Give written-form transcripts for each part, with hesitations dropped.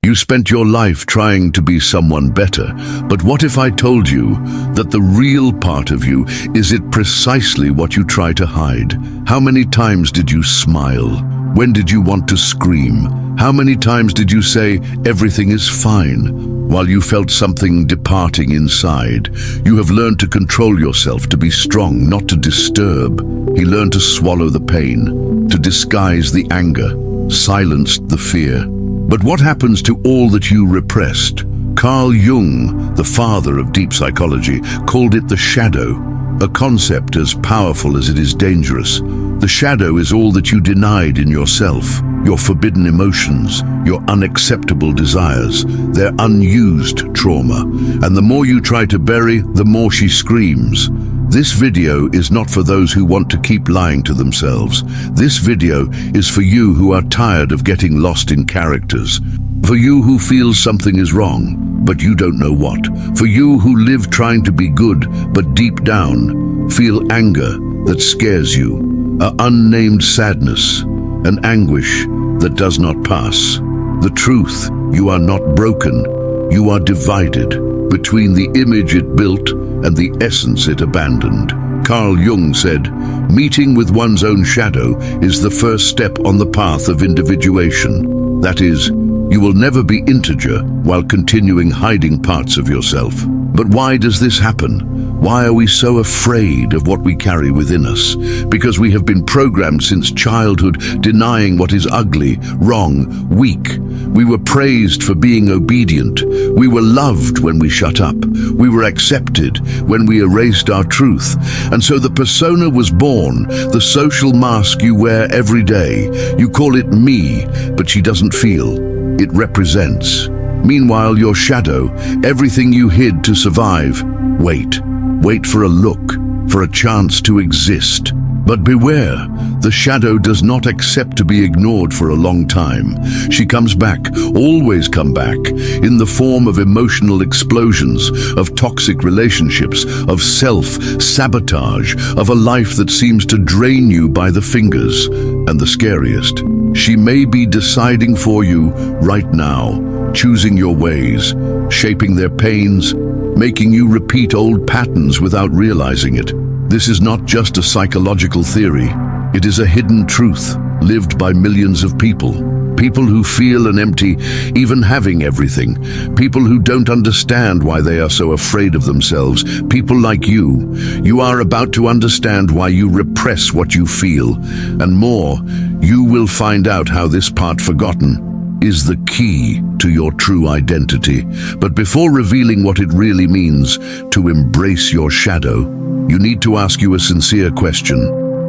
You spent your life trying to be someone better, but what if I told you that the real part of you is it precisely what you try to hide? How many times did you smile? When did you want to scream? How many times did you say everything is fine while you felt something departing inside? You have learned to control yourself, to be strong, not to disturb. He learned to swallow the pain, to disguise the anger, silenced the fear. But what happens to all that you repressed? Carl Jung, the father of deep psychology, called it the shadow, a concept as powerful as it is dangerous. The shadow is all that you denied in yourself, your forbidden emotions, your unacceptable desires, their unused trauma. And the more you try to bury, the more she screams. This video is not for those who want to keep lying to themselves. This video is for you who are tired of getting lost in characters. For you who feel something is wrong, but you don't know what. For you who live trying to be good, but deep down feel anger that scares you, an unnamed sadness, an anguish that does not pass. The truth, you are not broken, you are divided between the image it built and the essence it abandoned. Carl Jung said, meeting with one's own shadow is the first step on the path of individuation. That is, you will never be integer while continuing hiding parts of yourself. But why does this happen? Why are we so afraid of what we carry within us? Because we have been programmed since childhood, denying what is ugly, wrong, weak. We were praised for being obedient. We were loved when we shut up. We were accepted when we erased our truth. And so the persona was born, the social mask you wear every day. You call it me, but she doesn't feel. It represents. Meanwhile, your shadow, everything you hid to survive, wait for a look, for a chance to exist. But beware, the shadow does not accept to be ignored for a long time. She comes back, always come back, in the form of emotional explosions, of toxic relationships, of self-sabotage, of a life that seems to drain you by the fingers. And the scariest, she may be deciding for you right now, choosing your ways, shaping their pains, making you repeat old patterns without realizing it. This is not just a psychological theory. It is a hidden truth lived by millions of people. People who feel an empty, even having everything. People who don't understand why they are so afraid of themselves. People like you. You are about to understand why you repress what you feel. And more, you will find out how this part forgotten is the key to your true identity. But before revealing what it really means to embrace your shadow, you need to ask you a sincere question.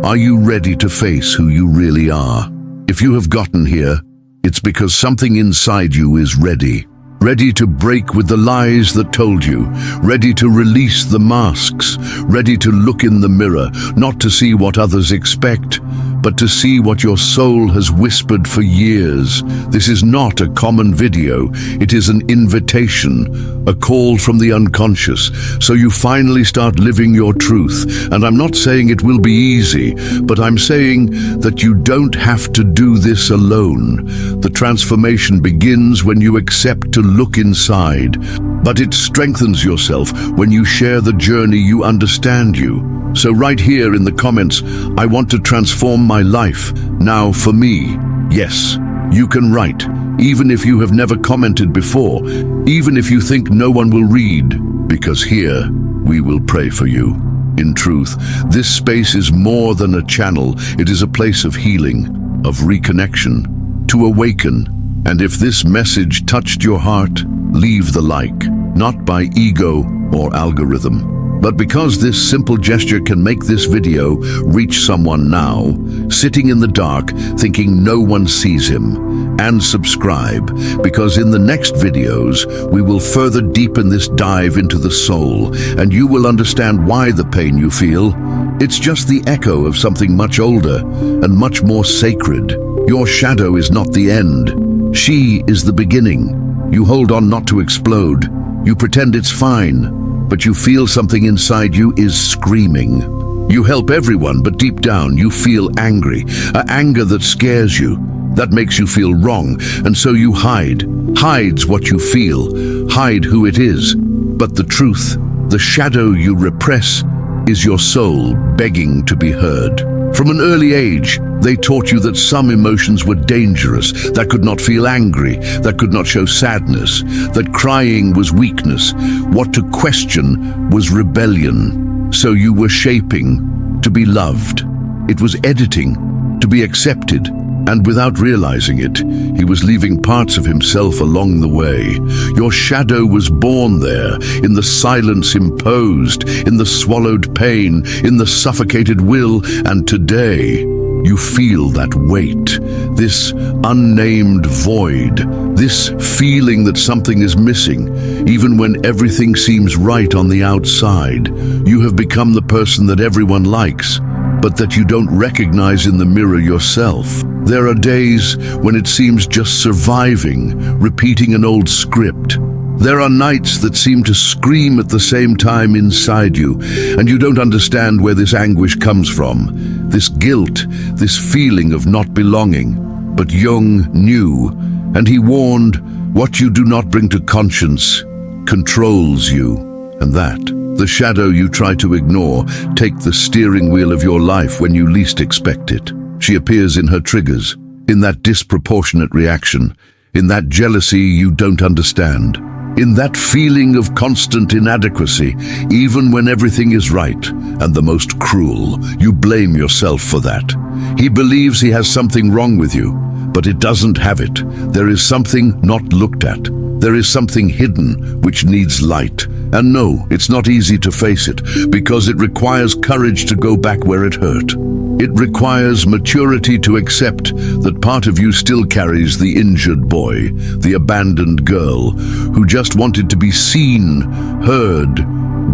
Are you ready to face who you really are? If you have gotten here, it's because something inside you is ready. Ready to break with the lies that told you, ready to release the masks, ready to look in the mirror, not to see what others expect, but to see what your soul has whispered for years. This is not a common video, it is an invitation, a call from the unconscious, so you finally start living your truth. And I'm not saying it will be easy, but I'm saying that you don't have to do this alone. The transformation begins when you accept to look inside, but it strengthens yourself when you share the journey you understand you. So right here in the comments, I want to transform my life. Now for me, yes, you can write, even if you have never commented before, even if you think no one will read, because here we will pray for you. In truth, this space is more than a channel. It is a place of healing, of reconnection, to awaken. And if this message touched your heart, leave the like, not by ego or algorithm, but because this simple gesture can make this video reach someone now, sitting in the dark, thinking no one sees him. And subscribe, because in the next videos, we will further deepen this dive into the soul, and you will understand why the pain you feel, it's just the echo of something much older and much more sacred. Your shadow is not the end. She is the beginning. You hold on not to explode. You pretend it's fine, but you feel something inside you is screaming. You help everyone, but deep down you feel angry, an anger that scares you, That makes you feel wrong, and so you hide. Hides what you feel, hide who it is. But the truth, the shadow you repress, is your soul begging to be heard. From an early age, they taught you that some emotions were dangerous, that could not feel angry, that could not show sadness, that crying was weakness, what to question was rebellion. So you were shaping to be loved. It was editing to be accepted. And without realizing it, he was leaving parts of himself along the way. Your shadow was born there, in the silence imposed, in the swallowed pain, in the suffocated will, and today you feel that weight, this unnamed void, this feeling that something is missing, even when everything seems right on the outside. You have become the person that everyone likes, but that you don't recognize in the mirror yourself. There are days when it seems just surviving, repeating an old script. There are nights that seem to scream at the same time inside you, and you don't understand where this anguish comes from, this guilt, this feeling of not belonging. But Jung knew, and he warned, what you do not bring to conscience controls you, and that, the shadow you try to ignore, take the steering wheel of your life when you least expect it. She appears in her triggers, in that disproportionate reaction, in that jealousy you don't understand, in that feeling of constant inadequacy, even when everything is right, and the most cruel, you blame yourself for that. He believes he has something wrong with you, but it doesn't have it. There is something not looked at. There is something hidden which needs light. And no, it's not easy to face it, because it requires courage to go back where it hurt. It requires maturity to accept that part of you still carries the injured boy, the abandoned girl, who just wanted to be seen, heard,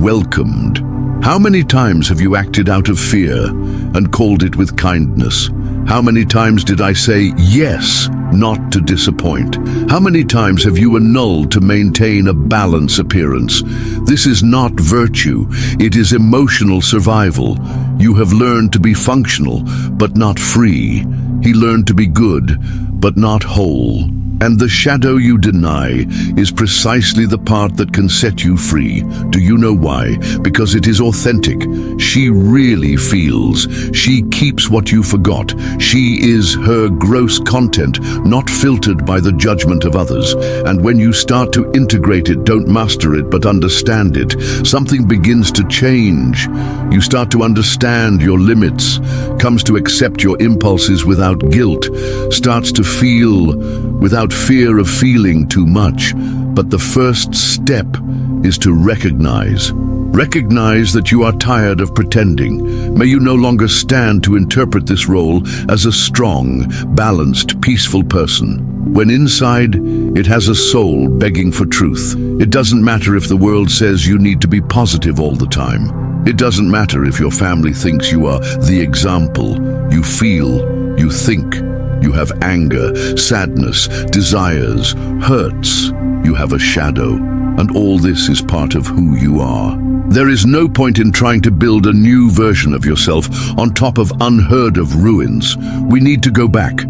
welcomed. How many times have you acted out of fear and called it with kindness? How many times did I say yes, not to disappoint? How many times have you annulled to maintain a balanced appearance? This is not virtue, it is emotional survival. You have learned to be functional, but not free. He learned to be good, but not whole. And the shadow you deny is precisely the part that can set you free. Do you know why? Because it is authentic. She really feels. She keeps what you forgot. She is her gross content, not filtered by the judgment of others. And when you start to integrate it, don't master it, but understand it, something begins to change. You start to understand your limits, comes to accept your impulses without guilt, starts to feel without fear of feeling too much. But the first step is to recognize that you are tired of pretending. May you no longer stand to interpret this role as a strong, balanced, peaceful person, when inside it has a soul begging for truth. It doesn't matter if the world says you need to be positive all the time. It doesn't matter if your family thinks you are the example. You feel, you think. You have anger, sadness, desires, hurts. You have a shadow, and all this is part of who you are. There is no point in trying to build a new version of yourself on top of unheard of ruins. We need to go back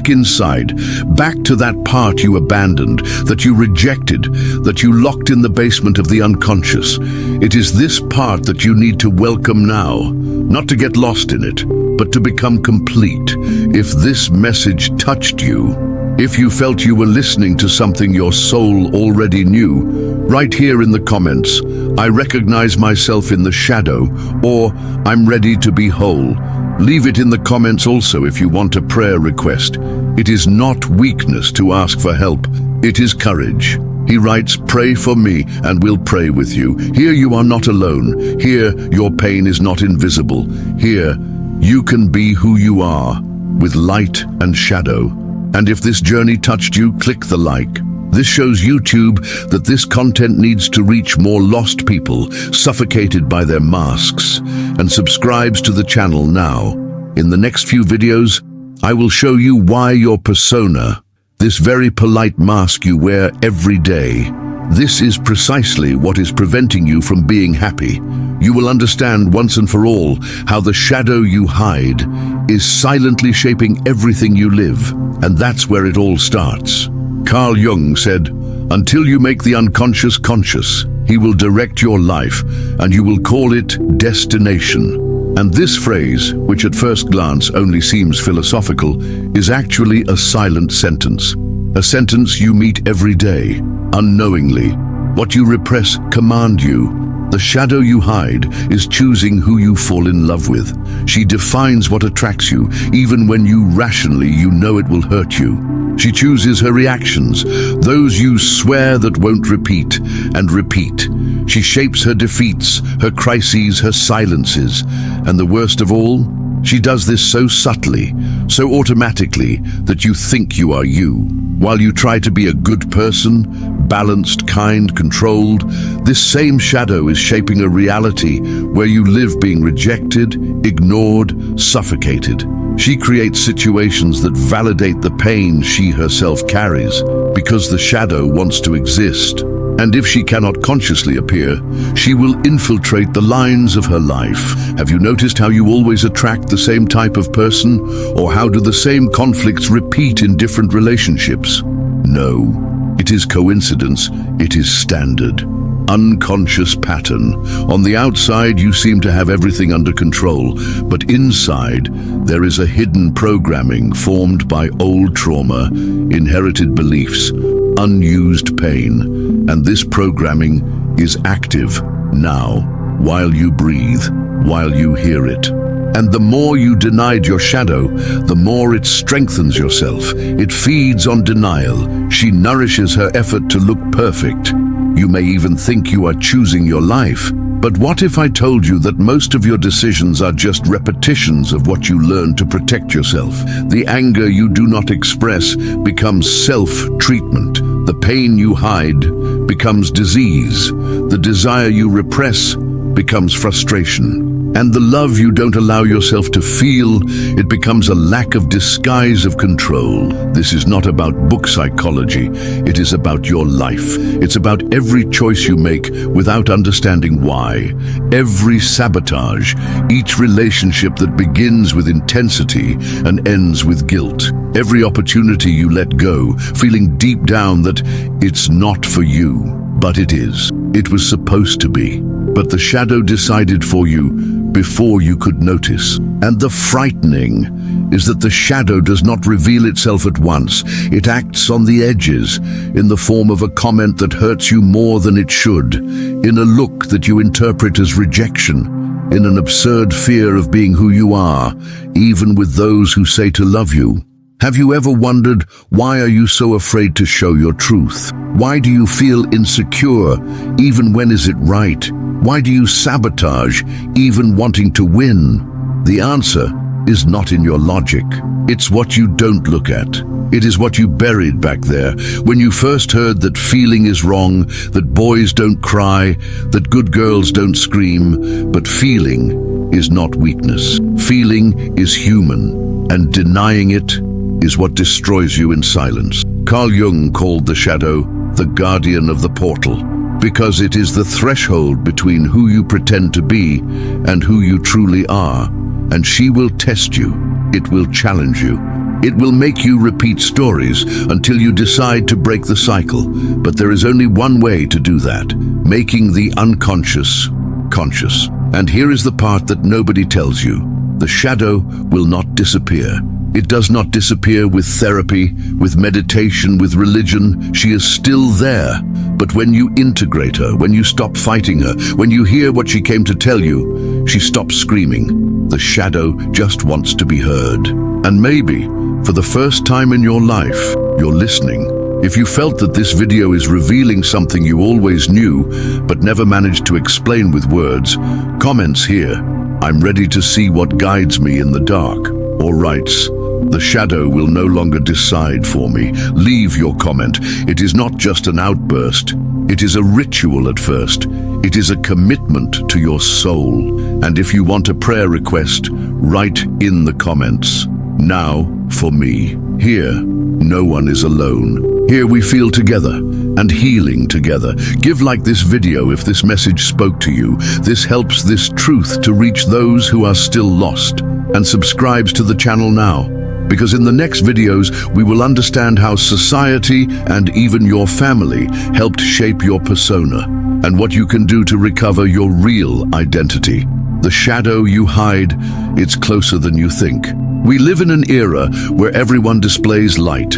inside, back to that part you abandoned, that you rejected, that you locked in the basement of the unconscious. It is this part that you need to welcome now, not to get lost in it, but to become complete. If this message touched you, if you felt you were listening to something your soul already knew, write here in the comments, I recognize myself in the shadow, or I'm ready to be whole. Leave it in the comments also if you want a prayer request. It is not weakness to ask for help, it is courage. He writes, pray for me and we'll pray with you. Here you are not alone. Here your pain is not invisible. Here you can be who you are, with light and shadow. And if this journey touched you, click the like. This shows YouTube that this content needs to reach more lost people, suffocated by their masks, and subscribes to the channel now. In the next few videos, I will show you why your persona, this very polite mask you wear every day, This is precisely what is preventing you from being happy. You will understand once and for all how the shadow you hide is silently shaping everything you live, and that's where it all starts. Carl Jung said, "Until you make the unconscious conscious, he will direct your life, and you will call it destination." And this phrase, which at first glance only seems philosophical, is actually a silent sentence. A sentence you meet every day, unknowingly. What you repress command you. The shadow you hide is choosing who you fall in love with. She defines what attracts you, even when you rationally know it will hurt you. She chooses her reactions, those you swear that won't repeat and repeat. She shapes her defeats, her crises, her silences. And the worst of all, she does this so subtly, so automatically, that you think you are you. While you try to be a good person, balanced, kind, controlled, this same shadow is shaping a reality where you live being rejected, ignored, suffocated. She creates situations that validate the pain she herself carries, because the shadow wants to exist. And if she cannot consciously appear, she will infiltrate the lines of her life. Have you noticed how you always attract the same type of person? Or how do the same conflicts repeat in different relationships? No, it is coincidence, it is standard. Unconscious pattern. On the outside, you seem to have everything under control, but inside, there is a hidden programming formed by old trauma, inherited beliefs, unused pain, and this programming is active now, while you breathe, while you hear it. And the more you denied your shadow, the more it strengthens yourself. It feeds on denial. She nourishes her effort to look perfect. You may even think you are choosing your life. But what if I told you that most of your decisions are just repetitions of what you learned to protect yourself? The anger you do not express becomes self-treatment. The pain you hide becomes disease. The desire you repress becomes frustration. And the love you don't allow yourself to feel, it becomes a lack of disguise of control. This is not about book psychology. It is about your life. It's about every choice you make without understanding why. Every sabotage, each relationship that begins with intensity and ends with guilt. Every opportunity you let go, feeling deep down that it's not for you, but it is. It was supposed to be. But the shadow decided for you before you could notice. And the frightening is that the shadow does not reveal itself at once. It acts on the edges, in the form of a comment that hurts you more than it should, in a look that you interpret as rejection, in an absurd fear of being who you are, even with those who say to love you. Have you ever wondered, why are you so afraid to show your truth? Why do you feel insecure, even when is it right? Why do you sabotage, even wanting to win? The answer is not in your logic. It's what you don't look at. It is what you buried back there, when you first heard that feeling is wrong, that boys don't cry, that good girls don't scream. But feeling is not weakness. Feeling is human, and denying it is what destroys you in silence. Carl Jung called the shadow the guardian of the portal, because it is the threshold between who you pretend to be and who you truly are. And she will test you. It will challenge you. It will make you repeat stories until you decide to break the cycle. But there is only one way to do that: making the unconscious conscious. And here is the part that nobody tells you. The shadow will not disappear. It does not disappear with therapy, with meditation, with religion. She is still there. But when you integrate her, when you stop fighting her, when you hear what she came to tell you, she stops screaming. The shadow just wants to be heard. And maybe, for the first time in your life, you're listening. If you felt that this video is revealing something you always knew, but never managed to explain with words, comments here. I'm ready to see what guides me in the dark. Or writes, the shadow will no longer decide for me. Leave your comment. It is not just an outburst. It is a ritual at first. It is a commitment to your soul. And if you want a prayer request, write in the comments. Now, for me. Here, no one is alone. Here we feel together. and healing together. Give like this video if this message spoke to you. This helps this truth to reach those who are still lost. And subscribes to the channel now, because in the next videos we will understand how society and even your family helped shape your persona, and what you can do to recover your real identity. The shadow you hide, it's closer than you think. We live in an era where everyone displays light,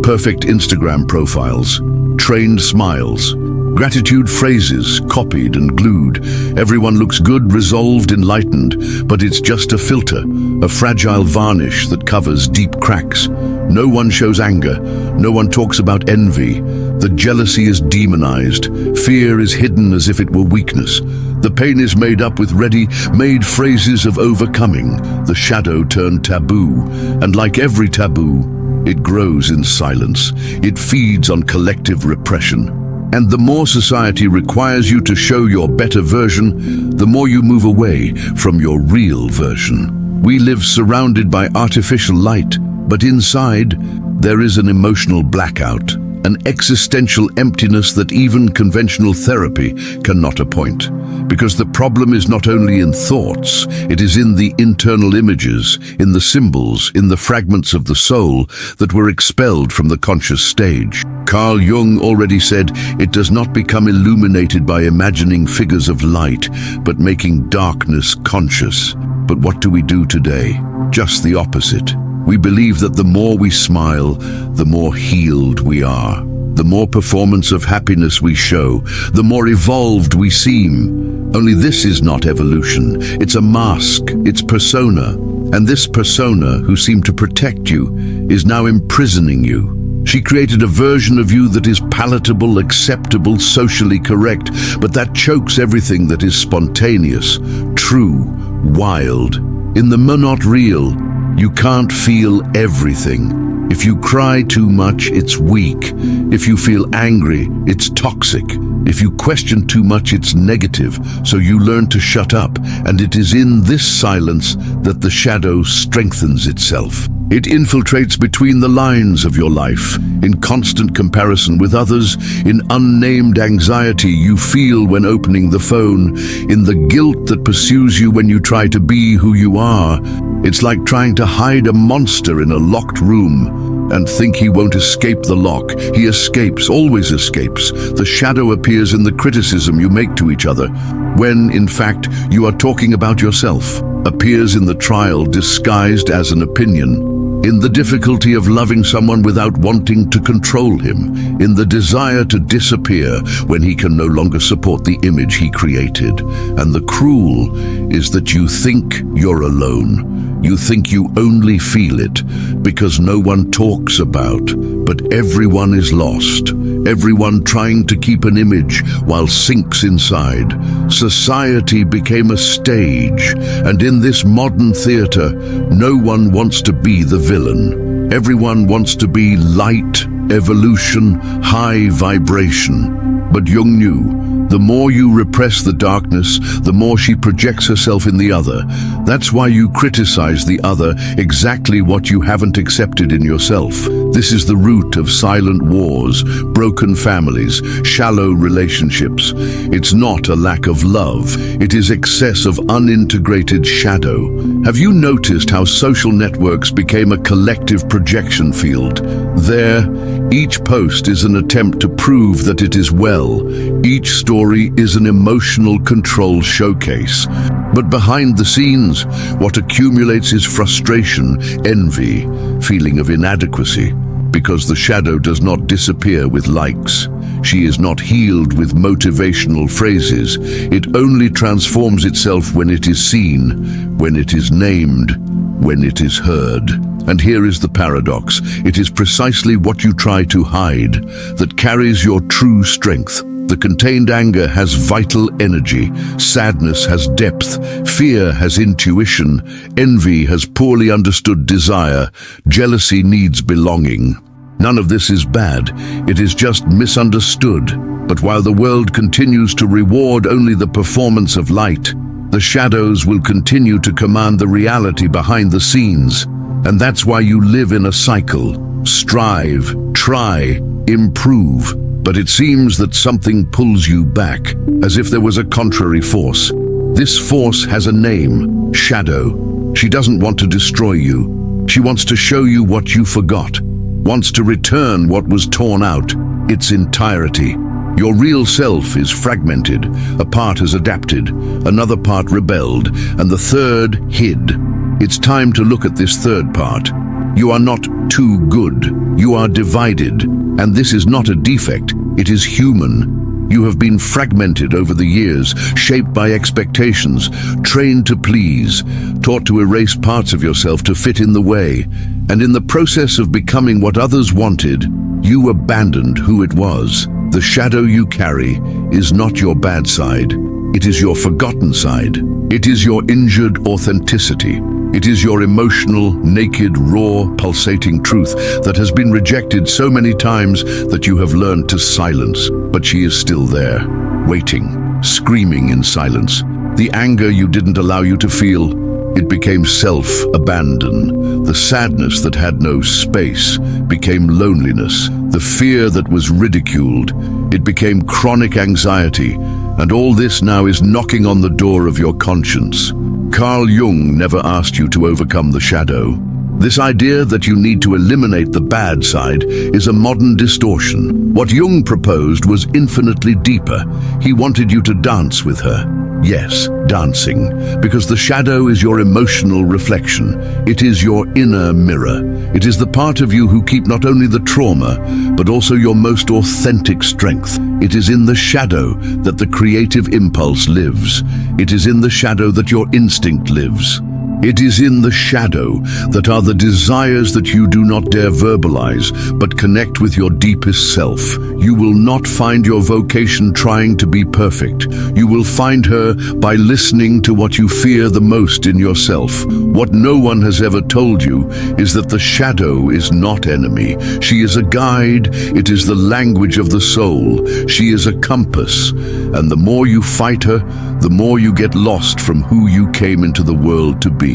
perfect Instagram profiles, trained smiles, gratitude phrases copied and glued. Everyone looks good, resolved, enlightened, but it's just a filter, a fragile varnish that covers deep cracks. No one shows anger, no one talks about envy. The jealousy is demonized, fear is hidden as if it were weakness. The pain is made up with ready-made phrases of overcoming. The shadow turned taboo, and like every taboo, it grows in silence. It feeds on collective repression. And the more society requires you to show your better version, the more you move away from your real version. We live surrounded by artificial light, but inside there is an emotional blackout, an existential emptiness that even conventional therapy cannot appoint. Because the problem is not only in thoughts, it is in the internal images, in the symbols, in the fragments of the soul that were expelled from the conscious stage. Carl Jung already said, it does not become illuminated by imagining figures of light, but making darkness conscious. But what do we do today? Just the opposite. We believe that the more we smile, the more healed we are. The more performance of happiness we show, the more evolved we seem. Only this is not evolution. It's a mask, it's persona. And this persona, who seemed to protect you, is now imprisoning you. She created a version of you that is palatable, acceptable, socially correct, but that chokes everything that is spontaneous, true, wild. In the not real, you can't feel everything. If you cry too much, it's weak. If you feel angry, it's toxic. If you question too much, it's negative. So you learn to shut up, and it is in this silence that the shadow strengthens itself. It infiltrates between the lines of your life, in constant comparison with others, in unnamed anxiety you feel when opening the phone, in the guilt that pursues you when you try to be who you are. It's like trying to hide a monster in a locked room and think he won't escape the lock. He escapes, always escapes. The shadow appears in the criticism you make to each other, when, in fact, you are talking about yourself. Appears in the trial disguised as an opinion. In the difficulty of loving someone without wanting to control him, in the desire to disappear when he can no longer support the image he created. And the cruel is that you think you're alone. You think you only feel it because no one talks about, but everyone is lost. Everyone trying to keep an image while sinks inside. Society became a stage, and in this modern theater, no one wants to be the villain. Everyone wants to be light, evolution, high vibration. But Jung knew, the more you repress the darkness, the more she projects herself in the other. That's why you criticize the other, exactly what you haven't accepted in yourself. This is the root of silent wars, broken families, shallow relationships. It's not a lack of love, it is excess of unintegrated shadow. Have you noticed how social networks became a collective projection field? There, each post is an attempt to prove that it is well. Each story is an emotional control showcase. But behind the scenes, what accumulates is frustration, envy, feeling of inadequacy. Because the shadow does not disappear with likes. She is not healed with motivational phrases. It only transforms itself when it is seen, when it is named, when it is heard. And here is the paradox. It is precisely what you try to hide that carries your true strength. The contained anger has vital energy, sadness has depth, fear has intuition, envy has poorly understood desire, jealousy needs belonging. None of this is bad, it is just misunderstood. But while the world continues to reward only the performance of light, the shadows will continue to command the reality behind the scenes. And that's why you live in a cycle. Strive, try, improve. but it seems that something pulls you back, as if there was a contrary force. This force has a name, Shadow. She doesn't want to destroy you. She wants to show you what you forgot, wants to return what was torn out, its entirety. Your real self is fragmented. A part has adapted, another part rebelled, and the third hid. It's time to look at this third part. You are not too good. You are divided. And this is not a defect, it is human. You have been fragmented over the years, shaped by expectations, trained to please, taught to erase parts of yourself to fit in the way. And in the process of becoming what others wanted, you abandoned who it was. The shadow you carry is not your bad side. It is your forgotten side. It is your injured authenticity. It is your emotional, naked, raw, pulsating truth that has been rejected so many times that you have learned to silence. But she is still there, waiting, screaming in silence. The anger you didn't allow you to feel, it became self-abandon. The sadness that had no space became loneliness. The fear that was ridiculed, it became chronic anxiety. And all this now is knocking on the door of your conscience. Carl Jung never asked you to overcome the shadow. This idea that you need to eliminate the bad side is a modern distortion. What Jung proposed was infinitely deeper. He wanted you to dance with her. Yes, dancing, because the shadow is your emotional reflection. It is your inner mirror. It is the part of you who keep not only the trauma, but also your most authentic strength. It is in the shadow that the creative impulse lives. It is in the shadow that your instinct lives. It is in the shadow that are the desires that you do not dare verbalize, but connect with your deepest self. You will not find your vocation trying to be perfect. You will find her by listening to what you fear the most in yourself. What no one has ever told you is that the shadow is not enemy. She is a guide. It is the language of the soul. She is a compass. And the more you fight her, the more you get lost from who you came into the world to be.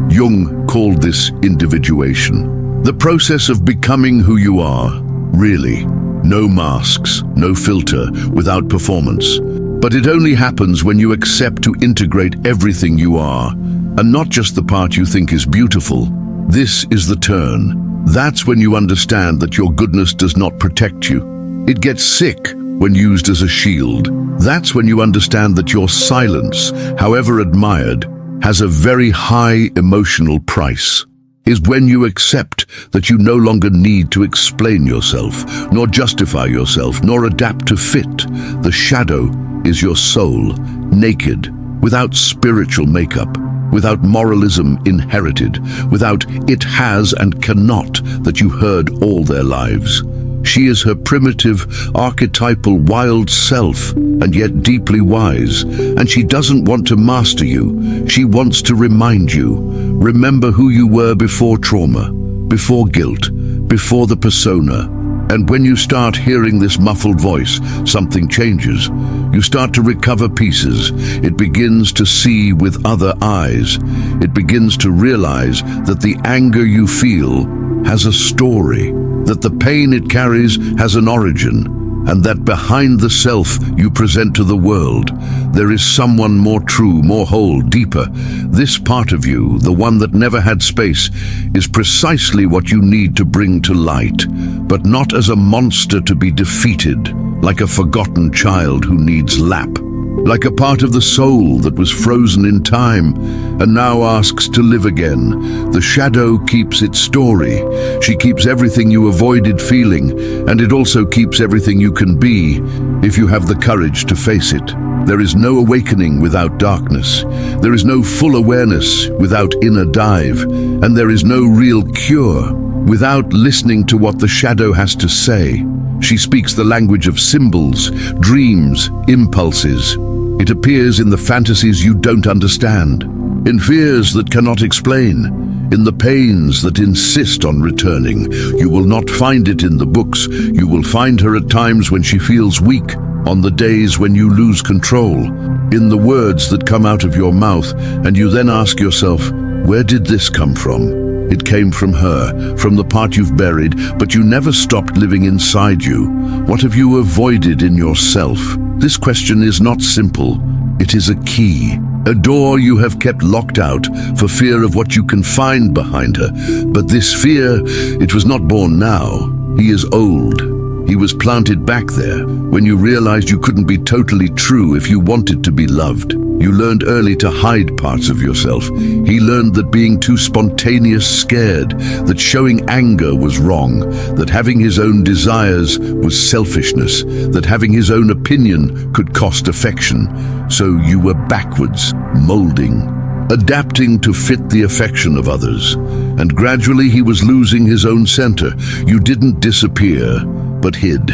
Jung called this individuation. The process of becoming who you are, really. No masks, no filter, without performance. But it only happens when you accept to integrate everything you are, and not just the part you think is beautiful. This is the turn. That's when you understand that your goodness does not protect you. It gets sick when used as a shield. That's when you understand that your silence, however admired, has a very high emotional price. Is when you accept that you no longer need to explain yourself, nor justify yourself, nor adapt to fit. The shadow is your soul, naked, without spiritual makeup, without moralism inherited, without it has and cannot that you heard all their lives. She is her primitive, archetypal, wild self, and yet deeply wise. And she doesn't want to master you. She wants to remind you. Remember who you were before trauma, before guilt, before the persona. And when you start hearing this muffled voice, something changes. You start to recover pieces. It begins to see with other eyes. It begins to realize that the anger you feel has a story, that the pain it carries has an origin, and that behind the self you present to the world, there is someone more true, more whole, deeper. This part of you, the one that never had space, is precisely what you need to bring to light, but not as a monster to be defeated, like a forgotten child who needs lap. Like a part of the soul that was frozen in time and now asks to live again. The shadow keeps its story. She keeps everything you avoided feeling, and it also keeps everything you can be if you have the courage to face it. There is no awakening without darkness. There is no full awareness without inner dive, and there is no real cure without listening to what the shadow has to say. She speaks the language of symbols, dreams, impulses. It appears in the fantasies you don't understand, in fears that cannot explain, in the pains that insist on returning. You will not find it in the books. You will find her at times when she feels weak, on the days when you lose control, in the words that come out of your mouth, and you then ask yourself, where did this come from? It came from her, from the part you've buried, but you never stopped living inside you. What have you avoided in yourself? This question is not simple. It is a key, a door you have kept locked out for fear of what you can find behind her. But this fear, it was not born now. He is old. He was planted back there when you realized you couldn't be totally true if you wanted to be loved. You learned early to hide parts of yourself. He learned that being too spontaneous scared, that showing anger was wrong, that having his own desires was selfishness, that having his own opinion could cost affection. So you were backwards, molding, adapting to fit the affection of others. And gradually he was losing his own center. You didn't disappear, but hid.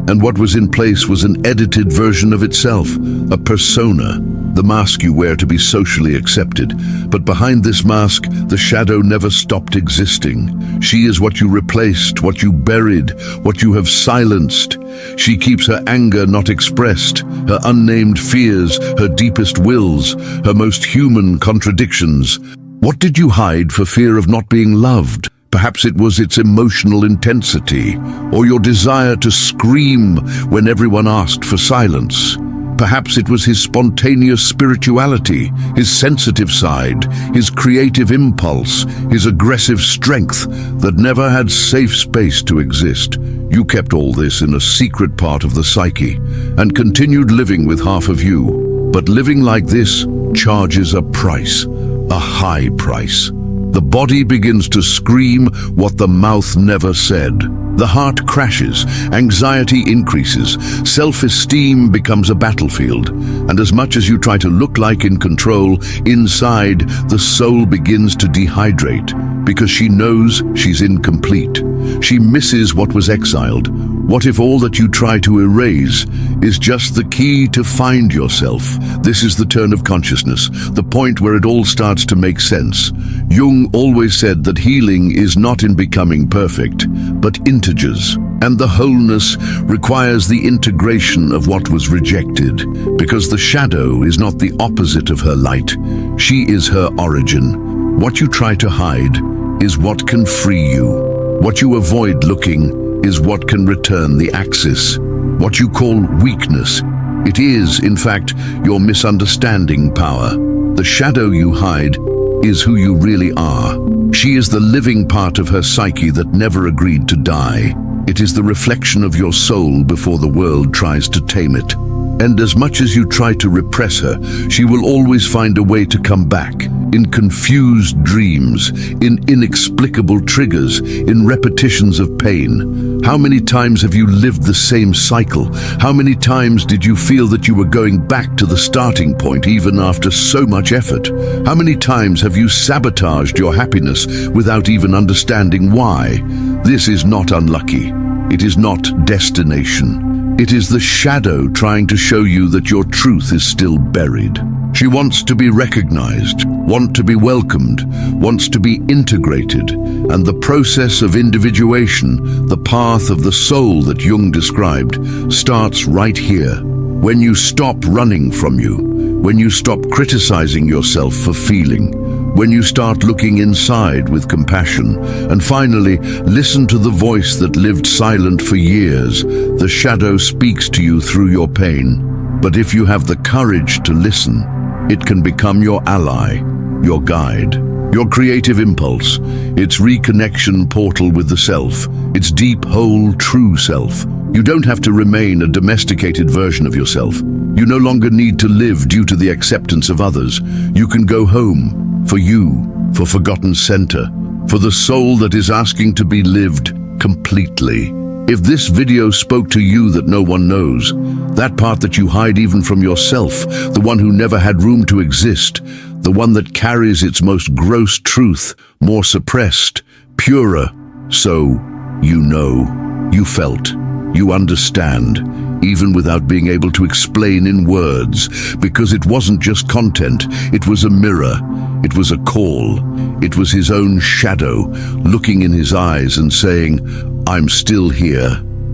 And what was in place was an edited version of itself, a persona, the mask you wear to be socially accepted. But behind this mask, the shadow never stopped existing. She is what you replaced, what you buried, what you have silenced. She keeps her anger not expressed, her unnamed fears, her deepest wills, her most human contradictions. What did you hide for fear of not being loved? Perhaps it was its emotional intensity, or your desire to scream when everyone asked for silence. Perhaps it was his spontaneous spirituality, his sensitive side, his creative impulse, his aggressive strength that never had safe space to exist. You kept all this in a secret part of the psyche and continued living with half of you. But living like this charges a price, a high price. The body begins to scream what the mouth never said. The heart crashes, anxiety increases, self-esteem becomes a battlefield. And as much as you try to look like in control, inside, the soul begins to dehydrate because she knows she's incomplete. She misses what was exiled. What if all that you try to erase is just the key to find yourself? This is the turn of consciousness, the point where it all starts to make sense. Jung always said that healing is not in becoming perfect, but integers. And the wholeness requires the integration of what was rejected, because the shadow is not the opposite of her light. She is her origin. What you try to hide is what can free you. What you avoid looking is what can return the axis. What you call weakness, it is, in fact, your misunderstanding power. The shadow you hide is who you really are. She is the living part of her psyche that never agreed to die. It is the reflection of your soul before the world tries to tame it. And as much as you try to repress her, she will always find a way to come back, in confused dreams, in inexplicable triggers, in repetitions of pain. How many times have you lived the same cycle? How many times did you feel that you were going back to the starting point even after so much effort? How many times have you sabotaged your happiness without even understanding why? This is not unlucky. It is not destination. It is the shadow trying to show you that your truth is still buried. She wants to be recognized, wants to be welcomed, wants to be integrated. And the process of individuation, the path of the soul that Jung described, starts right here. When you stop running from you, when you stop criticizing yourself for feeling, when you start looking inside with compassion, and finally, listen to the voice that lived silent for years. The shadow speaks to you through your pain. But if you have the courage to listen, it can become your ally, your guide, your creative impulse, its reconnection portal with the self, its deep, whole, true self. You don't have to remain a domesticated version of yourself. You no longer need to live due to the acceptance of others. You can go home, for you, for forgotten center, for the soul that is asking to be lived completely. If this video spoke to you that no one knows, that part that you hide even from yourself, the one who never had room to exist, the one that carries its most gross truth, more suppressed, purer, so you know, you felt, you understand, even without being able to explain in words, because it wasn't just content, it was a mirror, it was a call, it was his own shadow looking in his eyes and saying, I'm still here,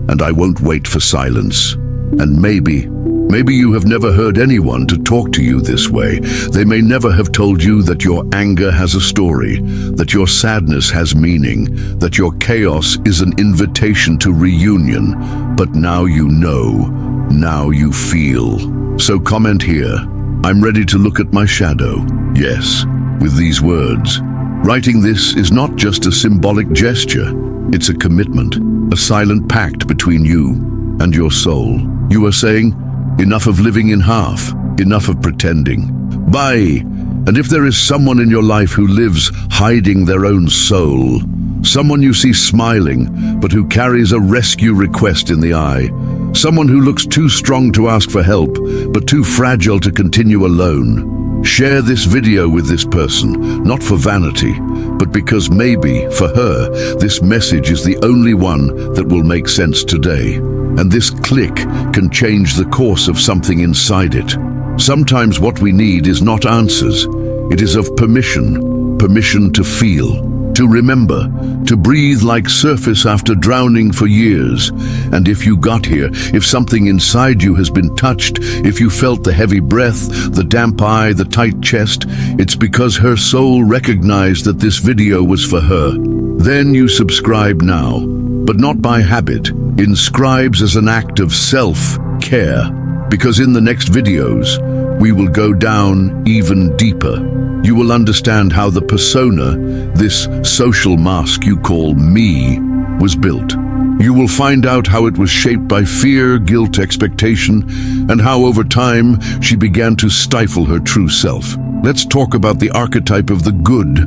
and I won't wait for silence. And maybe, Maybe you have never heard anyone to talk to you this way. They may never have told you that your anger has a story, that your sadness has meaning, that your chaos is an invitation to reunion. But now you know, now you feel. So comment here, "I'm ready to look at my shadow." Yes, with these words. Writing this is not just a symbolic gesture. It's a commitment, a silent pact between you and your soul. You are saying, enough of living in half, enough of pretending. Bye. And if there is someone in your life who lives hiding their own soul, someone you see smiling, but who carries a rescue request in the eye, someone who looks too strong to ask for help, but too fragile to continue alone, share this video with this person, not for vanity, but because maybe, for her, this message is the only one that will make sense today. And this click can change the course of something inside it. Sometimes what we need is not answers. It is of permission, permission to feel, to remember, to breathe like surface after drowning for years. And if you got here, if something inside you has been touched, if you felt the heavy breath, the damp eye, the tight chest, it's because her soul recognized that this video was for her. Then you subscribe now, but not by habit. Inscribes as an act of self-care, because in the next videos, we will go down even deeper. You will understand how the persona, this social mask you call me, was built. You will find out how it was shaped by fear, guilt, expectation, and how over time she began to stifle her true self. Let's talk about the archetype of the good,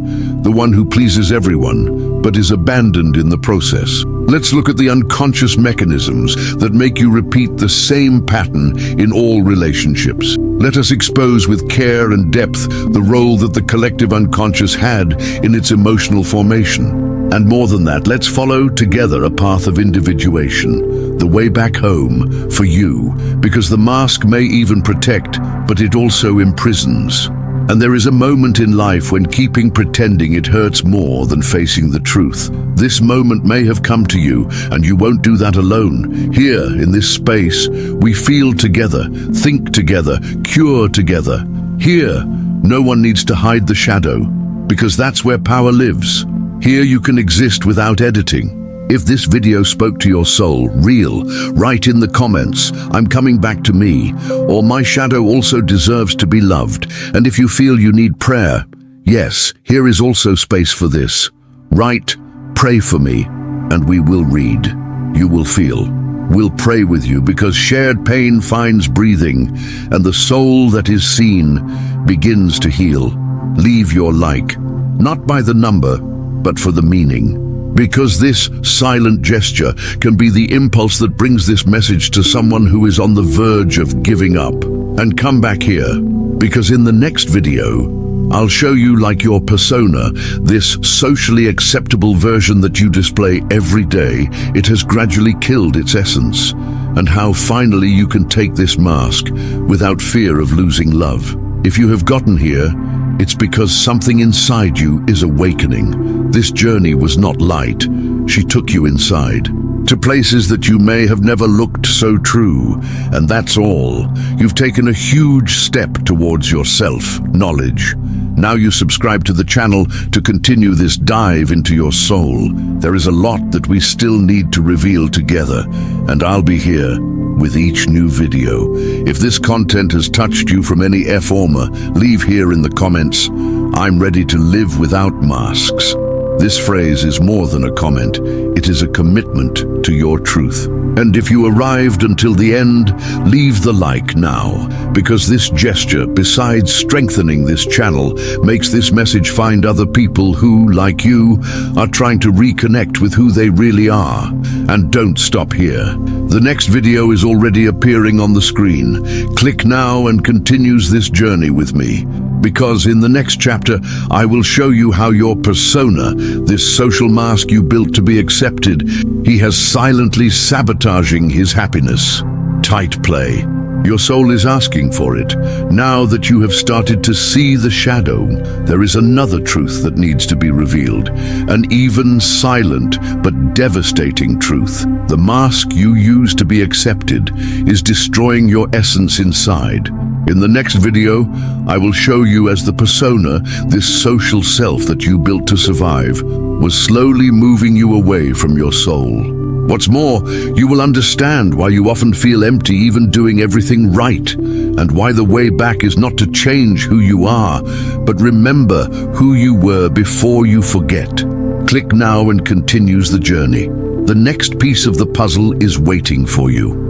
the one who pleases everyone, but is abandoned in the process. Let's look at the unconscious mechanisms that make you repeat the same pattern in all relationships. Let us expose with care and depth the role that the collective unconscious had in its emotional formation. And more than that, let's follow together a path of individuation, the way back home for you, because the mask may even protect, but it also imprisons. And there is a moment in life when keeping pretending it hurts more than facing the truth. This moment may have come to you, and you won't do that alone. Here, in this space, we feel together, think together, cure together. Here, no one needs to hide the shadow, because that's where power lives. Here you can exist without editing. If this video spoke to your soul, real, write in the comments, "I'm coming back to me," or "My shadow also deserves to be loved." And if you feel you need prayer, yes, here is also space for this. Write, "Pray for me," and we will read. You will feel. We'll pray with you, because shared pain finds breathing, and the soul that is seen begins to heal. Leave your like, not by the number, but for the meaning. Because this silent gesture can be the impulse that brings this message to someone who is on the verge of giving up. And come back here, because in the next video, I'll show you like your persona, this socially acceptable version that you display every day. It has gradually killed its essence, and how finally you can take this mask without fear of losing love. If you have gotten here, it's because something inside you is awakening. This journey was not light. She took you inside, to places that you may have never looked so true. And that's all. You've taken a huge step towards your self-knowledge. Now you subscribe to the channel to continue this dive into your soul. There is a lot that we still need to reveal together, and I'll be here with each new video. If this content has touched you from any form, leave here in the comments, "I'm ready to live without masks." This phrase is more than a comment. It is a commitment to your truth. And if you arrived until the end, leave the like now, because this gesture, besides strengthening this channel, makes this message find other people who, like you, are trying to reconnect with who they really are. And don't stop here. The next video is already appearing on the screen. Click now and continues this journey with me. Because in the next chapter, I will show you how your persona, this social mask you built to be accepted, he has silently sabotaging his happiness. Tight play. Your soul is asking for it. Now that you have started to see the shadow, there is another truth that needs to be revealed. An even silent but devastating truth. The mask you use to be accepted is destroying your essence inside. In the next video, I will show you as the persona, this social self that you built to survive, was slowly moving you away from your soul. What's more, you will understand why you often feel empty even doing everything right, and why the way back is not to change who you are, but remember who you were before you forget. Click now and continues the journey. The next piece of the puzzle is waiting for you.